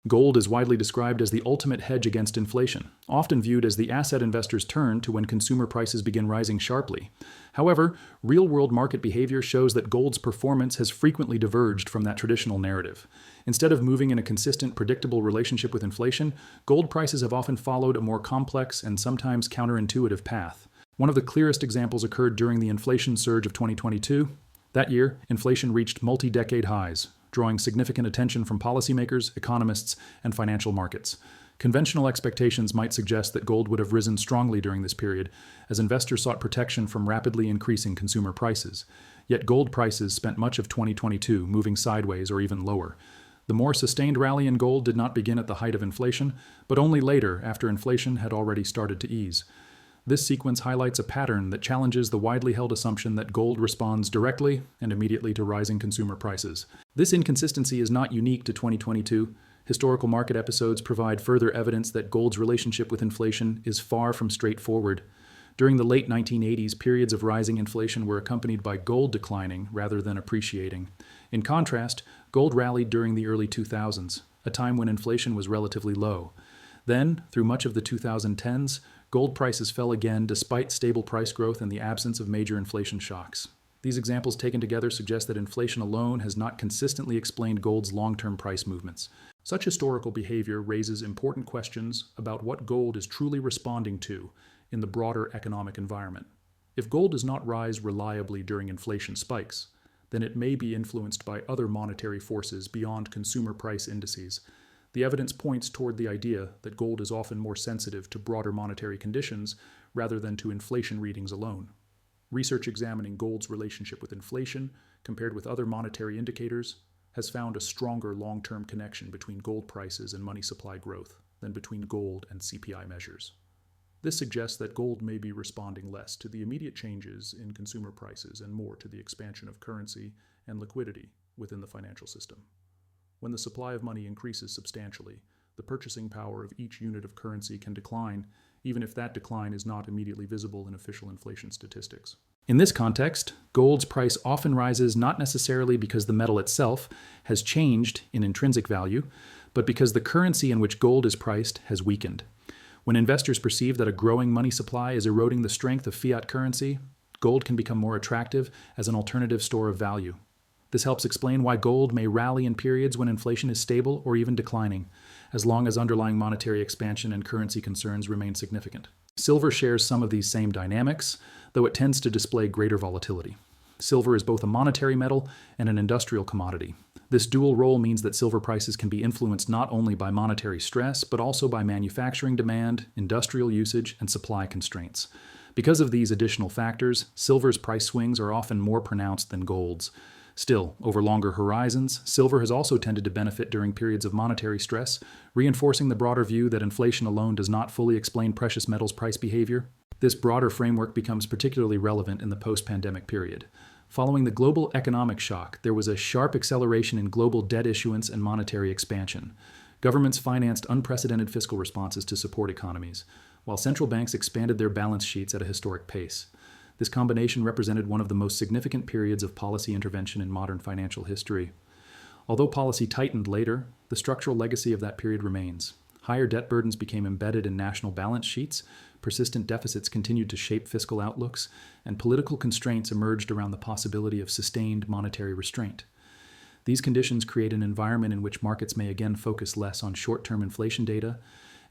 Gold is widely described as the ultimate hedge against inflation, often viewed as the asset investors turn to when consumer prices begin rising sharply. However, real-world market behavior shows that gold's performance has frequently diverged from that traditional narrative. Instead of moving in a consistent, predictable relationship with inflation, gold prices have often followed a more complex and sometimes counterintuitive path. One of the clearest examples occurred during the inflation surge of 2022. That year, inflation reached multi-decade highs, drawing significant attention from policymakers, economists, and financial markets. Conventional expectations might suggest that gold would have risen strongly during this period, as investors sought protection from rapidly increasing consumer prices. Yet gold prices spent much of 2022 moving sideways or even lower. The more sustained rally in gold did not begin at the height of inflation, but only later, after inflation had already started to ease. This sequence highlights a pattern that challenges the widely held assumption that gold responds directly and immediately to rising consumer prices. This inconsistency is not unique to 2022. Historical market episodes provide further evidence that gold's relationship with inflation is far from straightforward. During the late 1980s, periods of rising inflation were accompanied by gold declining rather than appreciating. In contrast, gold rallied during the early 2000s, a time when inflation was relatively low. Then, through much of the 2010s, gold prices fell again despite stable price growth and the absence of major inflation shocks. These examples taken together suggest that inflation alone has not consistently explained gold's long-term price movements. Such historical behavior raises important questions about what gold is truly responding to in the broader economic environment. If gold does not rise reliably during inflation spikes, then it may be influenced by other monetary forces beyond consumer price indices. The evidence points toward the idea that gold is often more sensitive to broader monetary conditions rather than to inflation readings alone. Research examining gold's relationship with inflation, compared with other monetary indicators, has found a stronger long-term connection between gold prices and money supply growth than between gold and CPI measures. This suggests that gold may be responding less to the immediate changes in consumer prices and more to the expansion of currency and liquidity within the financial system. When the supply of money increases substantially, the purchasing power of each unit of currency can decline, even if that decline is not immediately visible in official inflation statistics. In this context, gold's price often rises not necessarily because the metal itself has changed in intrinsic value, but because the currency in which gold is priced has weakened. When investors perceive that a growing money supply is eroding the strength of fiat currency, gold can become more attractive as an alternative store of value. This helps explain why gold may rally in periods when inflation is stable or even declining, as long as underlying monetary expansion and currency concerns remain significant. Silver shares some of these same dynamics, though it tends to display greater volatility. Silver is both a monetary metal and an industrial commodity. This dual role means that silver prices can be influenced not only by monetary stress, but also by manufacturing demand, industrial usage, and supply constraints. Because of these additional factors, silver's price swings are often more pronounced than gold's. Still, over longer horizons, silver has also tended to benefit during periods of monetary stress, reinforcing the broader view that inflation alone does not fully explain precious metals price behavior. This broader framework becomes particularly relevant in the post-pandemic period. Following the global economic shock, there was a sharp acceleration in global debt issuance and monetary expansion. Governments financed unprecedented fiscal responses to support economies, while central banks expanded their balance sheets at a historic pace. This combination represented one of the most significant periods of policy intervention in modern financial history. Although policy tightened later, the structural legacy of that period remains. Higher debt burdens became embedded in national balance sheets, persistent deficits continued to shape fiscal outlooks, and political constraints emerged around the possibility of sustained monetary restraint. These conditions create an environment in which markets may again focus less on short-term inflation data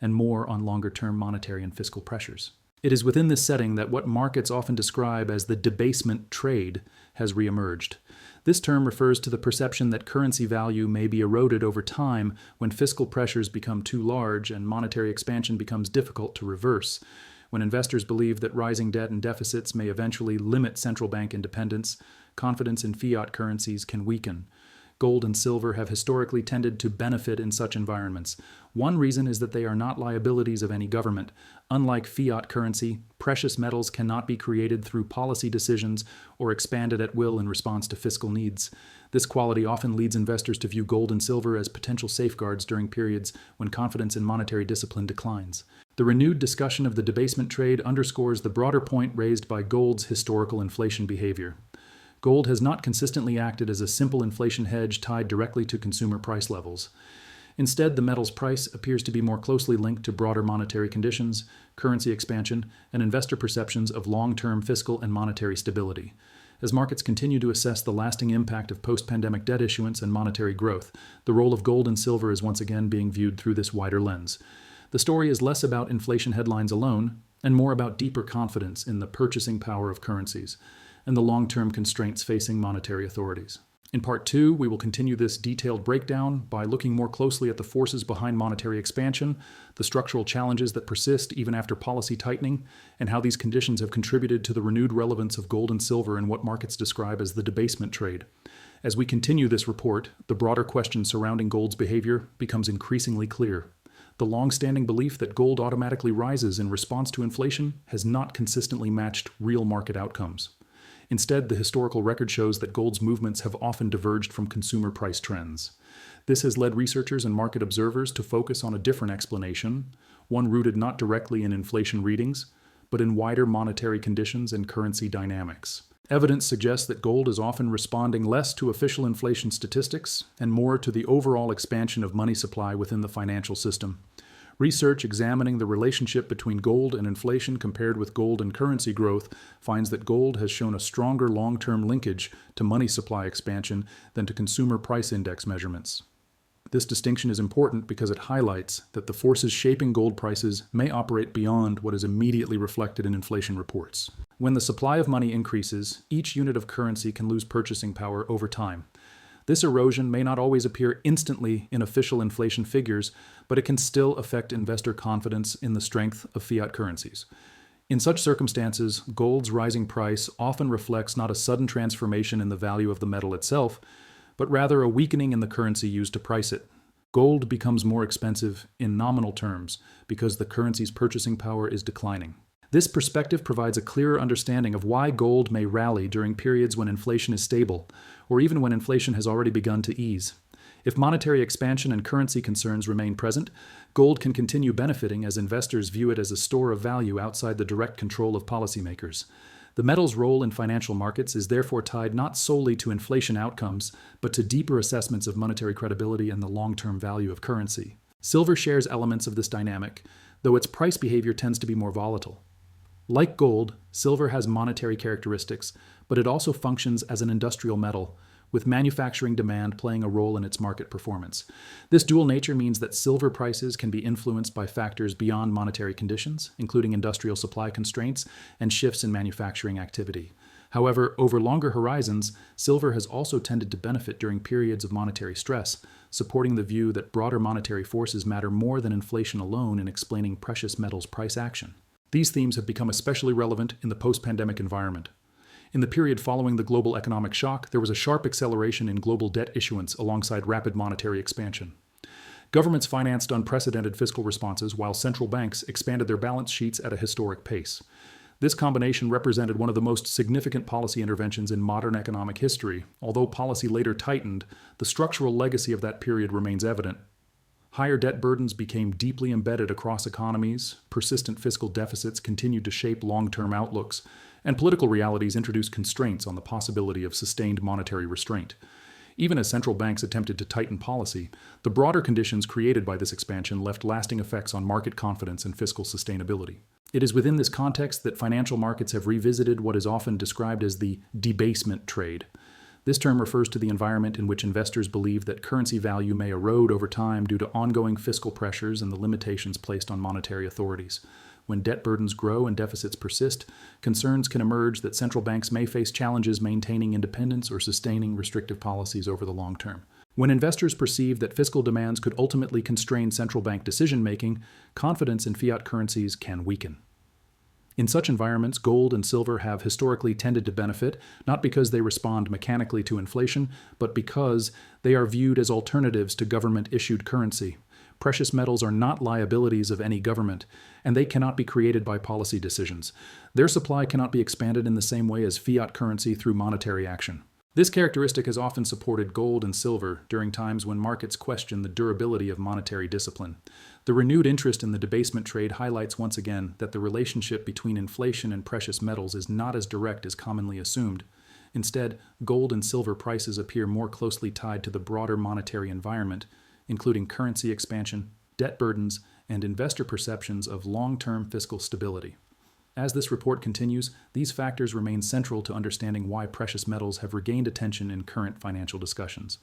and more on longer-term monetary and fiscal pressures. It is within this setting that what markets often describe as the debasement trade has reemerged. This term refers to the perception that currency value may be eroded over time when fiscal pressures become too large and monetary expansion becomes difficult to reverse. When investors believe that rising debt and deficits may eventually limit central bank independence, confidence in fiat currencies can weaken. Gold and silver have historically tended to benefit in such environments. One reason is that they are not liabilities of any government. Unlike fiat currency, precious metals cannot be created through policy decisions or expanded at will in response to fiscal needs. This quality often leads investors to view gold and silver as potential safeguards during periods when confidence in monetary discipline declines. The renewed discussion of the debasement trade underscores the broader point raised by gold's historical inflation behavior. Gold has not consistently acted as a simple inflation hedge tied directly to consumer price levels. Instead, the metal's price appears to be more closely linked to broader monetary conditions, currency expansion, and investor perceptions of long-term fiscal and monetary stability. As markets continue to assess the lasting impact of post-pandemic debt issuance and monetary growth, the role of gold and silver is once again being viewed through this wider lens. The story is less about inflation headlines alone, and more about deeper confidence in the purchasing power of currencies and the long-term constraints facing monetary authorities. In Part 2, we will continue this detailed breakdown by looking more closely at the forces behind monetary expansion, the structural challenges that persist even after policy tightening, and how these conditions have contributed to the renewed relevance of gold and silver in what markets describe as the debasement trade. As we continue this report, the broader question surrounding gold's behavior becomes increasingly clear. The long-standing belief that gold automatically rises in response to inflation has not consistently matched real market outcomes. Instead, the historical record shows that gold's movements have often diverged from consumer price trends. This has led researchers and market observers to focus on a different explanation, one rooted not directly in inflation readings, but in wider monetary conditions and currency dynamics. Evidence suggests that gold is often responding less to official inflation statistics and more to the overall expansion of money supply within the financial system. Research examining the relationship between gold and inflation compared with gold and currency growth finds that gold has shown a stronger long-term linkage to money supply expansion than to consumer price index measurements. This distinction is important because it highlights that the forces shaping gold prices may operate beyond what is immediately reflected in inflation reports. When the supply of money increases, each unit of currency can lose purchasing power over time. This erosion may not always appear instantly in official inflation figures, but it can still affect investor confidence in the strength of fiat currencies. In such circumstances, gold's rising price often reflects not a sudden transformation in the value of the metal itself, but rather a weakening in the currency used to price it. Gold becomes more expensive in nominal terms because the currency's purchasing power is declining. This perspective provides a clearer understanding of why gold may rally during periods when inflation is stable, or even when inflation has already begun to ease. If monetary expansion and currency concerns remain present, gold can continue benefiting as investors view it as a store of value outside the direct control of policymakers. The metal's role in financial markets is therefore tied not solely to inflation outcomes, but to deeper assessments of monetary credibility and the long-term value of currency. Silver shares elements of this dynamic, though its price behavior tends to be more volatile. Like gold, silver has monetary characteristics, but it also functions as an industrial metal, with manufacturing demand playing a role in its market performance. This dual nature means that silver prices can be influenced by factors beyond monetary conditions, including industrial supply constraints and shifts in manufacturing activity. However, over longer horizons, silver has also tended to benefit during periods of monetary stress, supporting the view that broader monetary forces matter more than inflation alone in explaining precious metals' price action. These themes have become especially relevant in the post-pandemic environment. In the period following the global economic shock, there was a sharp acceleration in global debt issuance alongside rapid monetary expansion. Governments financed unprecedented fiscal responses while central banks expanded their balance sheets at a historic pace. This combination represented one of the most significant policy interventions in modern economic history. Although policy later tightened, the structural legacy of that period remains evident. Higher debt burdens became deeply embedded across economies, persistent fiscal deficits continued to shape long-term outlooks, and political realities introduced constraints on the possibility of sustained monetary restraint. Even as central banks attempted to tighten policy, the broader conditions created by this expansion left lasting effects on market confidence and fiscal sustainability. It is within this context that financial markets have revisited what is often described as the debasement trade. This term refers to the environment in which investors believe that currency value may erode over time due to ongoing fiscal pressures and the limitations placed on monetary authorities. When debt burdens grow and deficits persist, concerns can emerge that central banks may face challenges maintaining independence or sustaining restrictive policies over the long term. When investors perceive that fiscal demands could ultimately constrain central bank decision-making, confidence in fiat currencies can weaken. In such environments, gold and silver have historically tended to benefit, not because they respond mechanically to inflation, but because they are viewed as alternatives to government-issued currency. Precious metals are not liabilities of any government, and they cannot be created by policy decisions. Their supply cannot be expanded in the same way as fiat currency through monetary action. This characteristic has often supported gold and silver during times when markets question the durability of monetary discipline. The renewed interest in the debasement trade highlights once again that the relationship between inflation and precious metals is not as direct as commonly assumed. Instead, gold and silver prices appear more closely tied to the broader monetary environment, including currency expansion, debt burdens, and investor perceptions of long-term fiscal stability. As this report continues, these factors remain central to understanding why precious metals have regained attention in current financial discussions.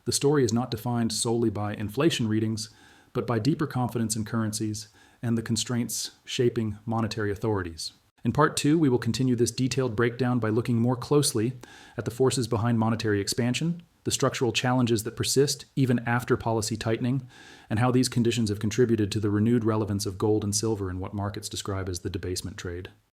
The story is not defined solely by inflation readings, but by deeper confidence in currencies and the constraints shaping monetary authorities. In Part 2, we will continue this detailed breakdown by looking more closely at the forces behind monetary expansion, the structural challenges that persist even after policy tightening, and how these conditions have contributed to the renewed relevance of gold and silver in what markets describe as the debasement trade.